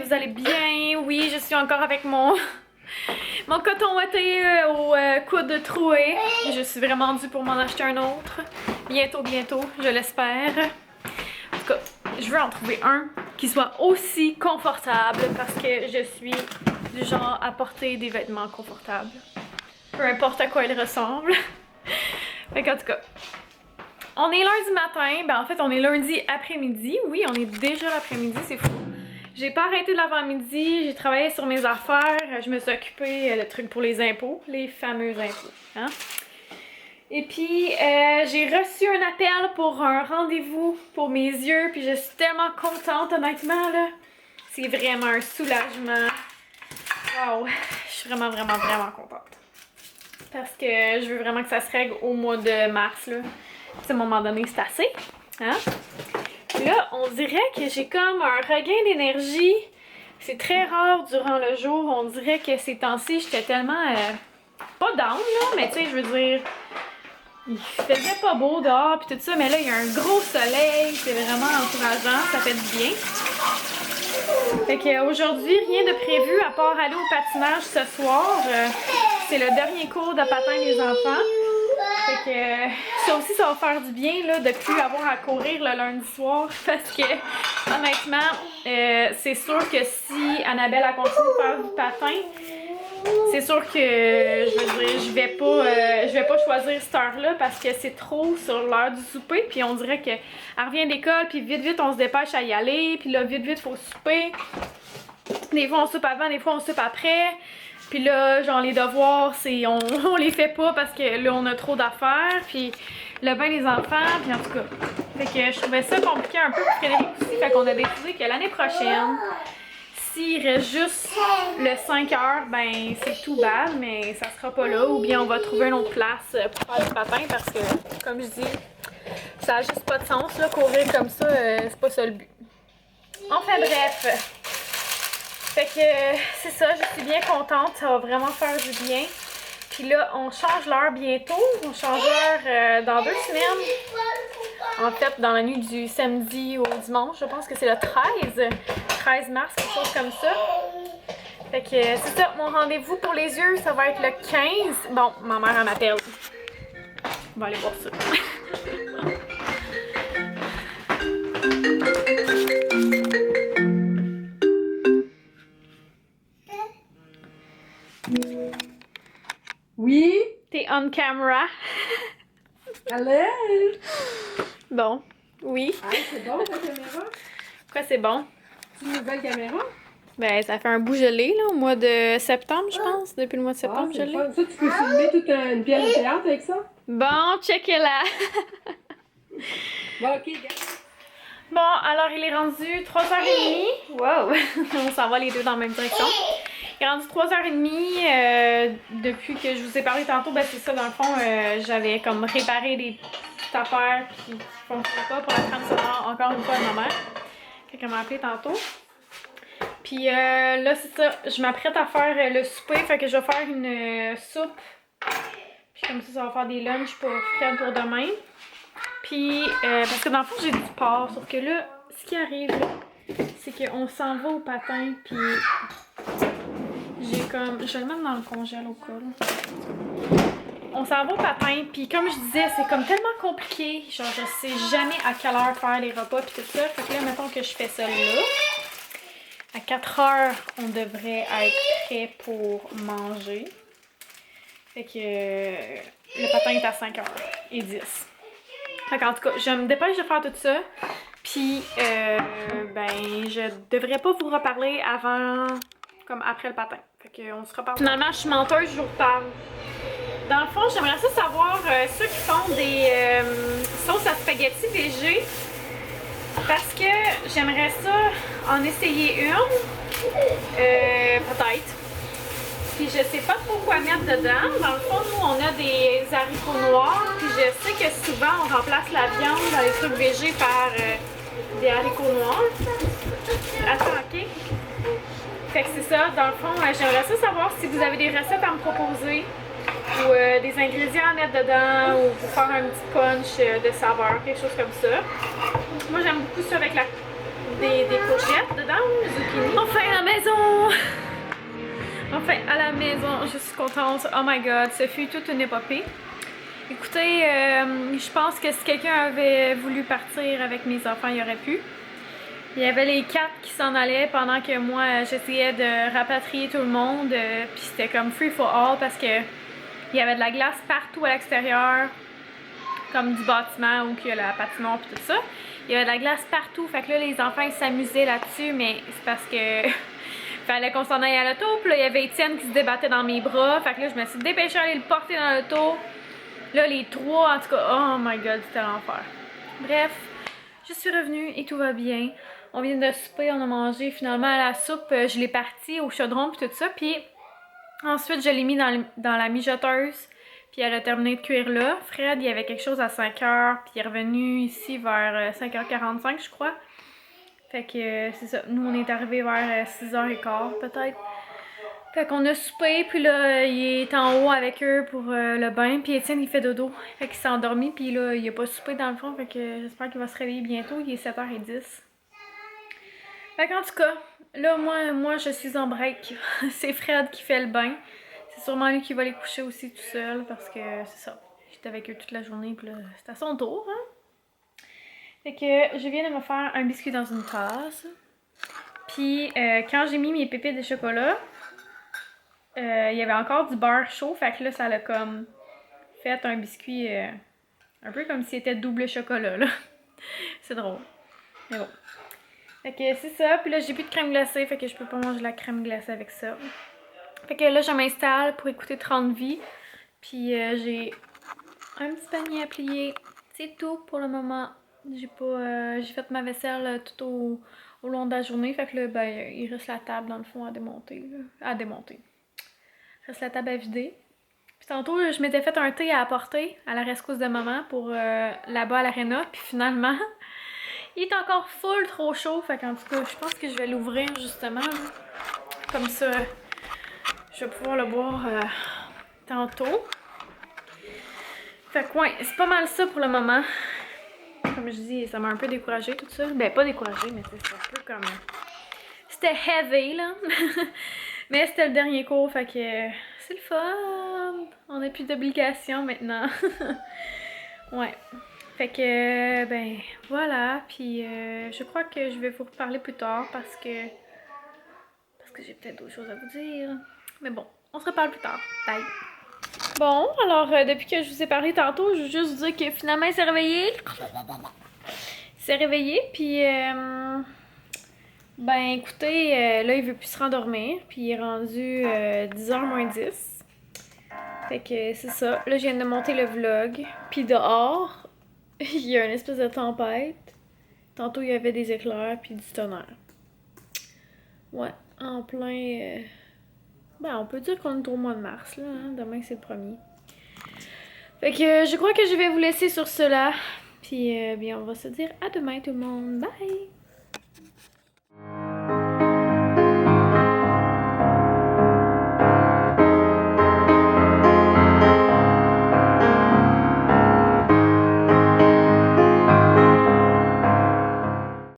vous allez bien. Oui, je suis encore avec mon coton ouaté au coude troué. Je suis vraiment due pour m'en acheter un autre. Bientôt, je l'espère. En tout cas, je veux en trouver un qui soit aussi confortable parce que je suis du genre à porter des vêtements confortables. Peu importe à quoi ils ressemblent. Fait qu'en tout cas, on est lundi matin. Ben en fait, on est lundi après-midi. Oui, on est déjà l'après-midi, c'est fou. J'ai pas arrêté de l'avant-midi, j'ai travaillé sur mes affaires, je me suis occupée de trucs pour les impôts, les fameux impôts. Hein? Et puis, j'ai reçu un appel pour un rendez-vous pour mes yeux, puis je suis tellement contente, honnêtement, là. C'est vraiment un soulagement. Wow! Je suis vraiment contente. Parce que je veux vraiment que ça se règle au mois de mars, là. À un moment donné, c'est assez. Hein? Là, on dirait que j'ai comme un regain d'énergie. C'est très rare durant le jour. On dirait que ces temps-ci, j'étais tellement... pas down, là, mais tu sais, je veux dire... Il faisait pas beau dehors pis tout ça, mais là, il y a un gros soleil. C'est vraiment encourageant. Ça fait du bien. Fait qu'aujourd'hui, rien de prévu à part aller au patinage ce soir. C'est le dernier cours de patin des enfants. Fait que ça aussi, ça va faire du bien là, de plus avoir à courir le lundi soir parce que honnêtement, c'est sûr que si Annabelle a continué de faire du patin, c'est sûr que je veux dire, je vais pas choisir cette heure-là parce que c'est trop sur l'heure du souper. Puis on dirait qu'elle revient d'école, puis vite on se dépêche à y aller. Puis là, vite faut souper. Des fois on soupe avant, des fois on soupe après. Puis là, genre les devoirs, on les fait pas parce que là on a trop d'affaires. Puis le bain des enfants, puis en tout cas. Fait que je trouvais ça compliqué un peu pour Frédéric aussi. Fait qu'on a décidé que l'année prochaine, s'il reste juste le 5 heures, ben c'est tout bad, mais ça sera pas là. Ou bien on va trouver une autre place pour faire du patin parce que, comme je dis, ça a juste pas de sens là, courir comme ça, c'est pas ça le but. Enfin bref. Fait que c'est ça, je suis bien contente, ça va vraiment faire du bien. Puis là, on change l'heure bientôt, on change l'heure dans 2 semaines. En fait, dans la nuit du samedi au dimanche, je pense que c'est le 13 mars, quelque chose comme ça. Fait que c'est ça, mon rendez-vous pour les yeux, ça va être le 15. Bon, ma mère elle m'appelle. On va aller voir ça. Oui? T'es on camera. Allô? Bon, oui. Ah, c'est bon ta caméra? Pourquoi c'est bon? C'est une nouvelle caméra? Ben, ça fait un bout gelé, là, au mois de septembre, je pense. Depuis le mois de septembre, c'est gelé. fun. Ça, tu peux filmer toute une pièce de théâtre avec ça? Bon, check-la! Bon, ok, regarde. Bon, alors il est rendu 3h30. Wow! On s'en va les deux dans la même direction. Il est rendu 3h30. Depuis que je vous ai parlé tantôt, ben c'est ça, dans le fond, j'avais comme réparé des petites affaires qui fonctionnaient pas pour la crème sonore, encore une fois, de ma mère. Fait qu'elle m'a appelé tantôt. Puis là, c'est ça, je m'apprête à faire le souper, fait que je vais faire une soupe. Puis comme ça va faire des lunchs pour Fred pour demain. Puis, parce que dans le fond, j'ai du porc, sauf que là, ce qui arrive, c'est qu'on s'en va au patin, puis j'ai comme... Je vais le mettre dans le congèle au cas là. On s'en va au patin, puis comme je disais, c'est comme tellement compliqué. Genre, je sais jamais à quelle heure faire les repas, puis tout ça. Fait que là, mettons que je fais ça là. À 4 heures, on devrait être prêt pour manger. Fait que le patin est à 5h10. Fait qu'en tout cas, je me dépêche de faire tout ça. Puis, ben, je devrais pas vous reparler avant, comme après le patin. Fait qu'on se reparle. Finalement, je suis menteuse, je vous reparle. Dans le fond, j'aimerais ça savoir ceux qui font des sauces à spaghetti végé. Parce que j'aimerais ça en essayer une. Peut-être. Puis je sais pas trop quoi mettre dedans. Dans le fond, nous, on a des haricots noirs. Puis je sais que souvent, on remplace la viande dans les trucs végés par des haricots noirs. Attends, ok? Fait que c'est ça. Dans le fond, j'aimerais ça savoir si vous avez des recettes à me proposer. Ou des ingrédients à mettre dedans. Ou pour faire un petit punch de saveur. Quelque chose comme ça. Moi, j'aime beaucoup ça avec la des courgettes dedans, zucchini. Enfin à la maison! Enfin à la maison, je suis contente. Oh my god, ce fut toute une épopée. Écoutez, je pense que si quelqu'un avait voulu partir avec mes enfants, il aurait pu. Il y avait les 4 qui s'en allaient pendant que moi j'essayais de rapatrier tout le monde. Puis c'était comme free for all parce que il y avait de la glace partout à l'extérieur, comme du bâtiment où il y a la patinoire puis tout ça. Il y avait de la glace partout, fait que là les enfants ils s'amusaient là-dessus, mais c'est parce que fallait qu'on s'en aille à l'auto. Puis là il y avait Étienne qui se débattait dans mes bras, fait que là je me suis dépêchée d'aller le porter dans l'auto. Là les 3, en tout cas, oh my god, c'était l'enfer. Bref, je suis revenue et tout va bien. On vient de souper, on a mangé finalement la soupe, je l'ai partie au chaudron puis tout ça, puis ensuite je l'ai mis dans la mijoteuse, puis elle a terminé de cuire là. Fred, il y avait quelque chose à 5h, puis il est revenu ici vers 5h45 je crois. Fait que c'est ça, nous on est arrivés vers 6h15 peut-être. Fait qu'on a soupé, puis là il est en haut avec eux pour le bain, puis Étienne il fait dodo. Fait qu'il s'est endormi, puis là il a pas soupé dans le fond, fait que j'espère qu'il va se réveiller bientôt, il est 7h10. Fait qu'en tout cas, là, moi, je suis en break. C'est Fred qui fait le bain. C'est sûrement lui qui va les coucher aussi tout seul parce que c'est ça. J'étais avec eux toute la journée, puis là, c'est à son tour, hein. Fait que je viens de me faire un biscuit dans une tasse. Puis quand j'ai mis mes pépites de chocolat, il y avait encore du beurre chaud. Fait que là, ça l'a comme fait un biscuit un peu comme si c'était double chocolat, là. C'est drôle. Mais bon. Fait que c'est ça, puis là j'ai plus de crème glacée, fait que je peux pas manger la crème glacée avec ça. Fait que là je m'installe pour écouter 30 vies, puis j'ai un petit panier à plier, c'est tout pour le moment. J'ai fait ma vaisselle tout au long de la journée, fait que là ben il reste la table dans le fond à démonter, Il reste la table à vider. Puis tantôt je m'étais fait un thé à apporter à la rescousse de maman pour là-bas à l'aréna, puis finalement... Il est encore full trop chaud, fait qu'en tout cas, je pense que je vais l'ouvrir justement. Comme ça, je vais pouvoir le boire tantôt. Fait que ouais, c'est pas mal ça pour le moment. Comme je dis, ça m'a un peu découragée tout ça. Ben pas découragée, mais c'est un peu comme... C'était heavy là. Mais c'était le dernier cours, fait que c'est le fun. On n'a plus d'obligation maintenant. Ouais. Fait que, ben, voilà, puis je crois que je vais vous reparler plus tard parce que j'ai peut-être d'autres choses à vous dire. Mais bon, on se reparle plus tard. Bye! Bon, alors, depuis que je vous ai parlé tantôt, je veux juste vous dire que finalement, il s'est réveillé. Il s'est réveillé, puis, ben, écoutez, là, il veut plus se rendormir, puis il est rendu 10h moins 10. Fait que c'est ça. Là, je viens de monter le vlog, puis dehors... Il y a une espèce de tempête. Tantôt, il y avait des éclairs puis du tonnerre. Ouais, en plein... Ben, on peut dire qu'on est au mois de mars, là. Hein? Demain, c'est le 1er. Fait que je crois que je vais vous laisser sur cela. Puis, bien, on va se dire à demain, tout le monde. Bye!